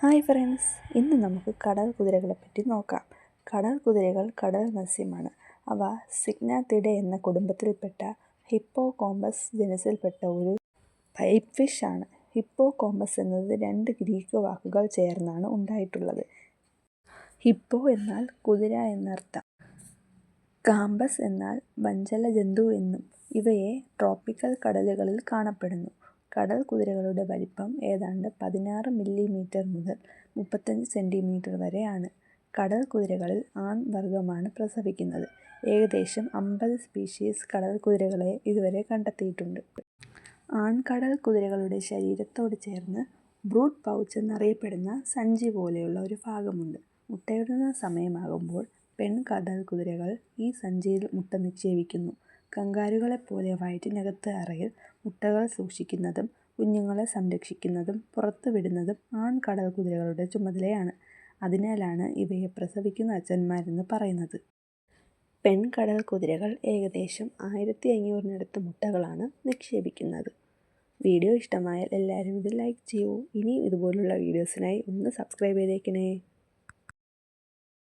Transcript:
Hi friends, ഇന്ന് നമുക്ക് കടൽ കുതിരകളെ പറ്റി നോക്കാം. കടൽ കുതിരകൾ കടൽ മത്സ്യമാണ്. അവ സിഗ്നാത്തിഡെ എന്ന കുടുംബത്തിൽപ്പെട്ട ഹിപ്പോകോമ്പസ് ജനുസിൽപ്പെട്ട ഒരു പൈപ്പ് ഫിഷ് ആണ്. ഹിപ്പോകോമ്പസ് എന്നത് 2 ഗ്രീക്ക് വാക്കുകൾ ചേർന്നാണ് ഉണ്ടായിട്ടുള്ളത്. ഹിപ്പോ എന്നാൽ കുതിര എന്നർത്ഥം. കാമ്പസ് എന്നാൽ വഞ്ചല ജന്തു എന്നും. ഇവയെ ട്രോപ്പിക്കൽ കടലുകളിൽ കാണപ്പെടുന്നു. കടൽ കുതിരകളുടെ വലിപ്പം ഏതാണ്ട് 16 മില്ലിമീറ്റർ മുതൽ 35 സെന്റിമീറ്റർ വരെ ആണ്. കടൽ കുതിരകളിൽ ആൺവർഗ്ഗമാണ് പ്രസവിക്കുന്നത്. ഏകദേശം 50 സ്പീഷീസ് കടൽ കുതിരകളെ ഇതുവരെ കണ്ടെത്തിയിട്ടുണ്ട്. ആൺകടൽ കുതിരകളുടെ ശരീരത്തോട് ചേർന്ന് ബ്രൂഡ് പൗച്ച് എന്നറിയപ്പെടുന്ന സഞ്ചി പോലെയുള്ള ഒരു ഭാഗമുണ്ട്. മുട്ടയിടുന്ന സമയമാകുമ്പോൾ പെൺകടൽ കുതിരകൾ ഈ സഞ്ചിയിൽ മുട്ട നിക്ഷേപിക്കുന്നു. കങ്കാരുകളെപ്പോലെ വയറ്റിനകത്തെ അറയിൽ മുട്ടകൾ സൂക്ഷിക്കുന്നതും കുഞ്ഞുങ്ങളെ സംരക്ഷിക്കുന്നതും പുറത്തുവിടുന്നതും ആൺകടൽ കുതിരകളുടെ ചുമതലയാണ്. അതിനാലാണ് ഇവയെ പ്രസവിക്കുന്ന അച്ഛന്മാരെന്ന് പറയുന്നത്. പെൺകടൽ കുതിരകൾ ഏകദേശം 1500-നടുത്ത് മുട്ടകളാണ് നിക്ഷേപിക്കുന്നത്. വീഡിയോ ഇഷ്ടമായാൽ എല്ലാവരും ഇത് ലൈക്ക് ചെയ്യൂ. ഇനിയും ഇതുപോലുള്ള വീഡിയോസിനായി ഒന്ന് സബ്സ്ക്രൈബ് ചെയ്തേക്കണേ.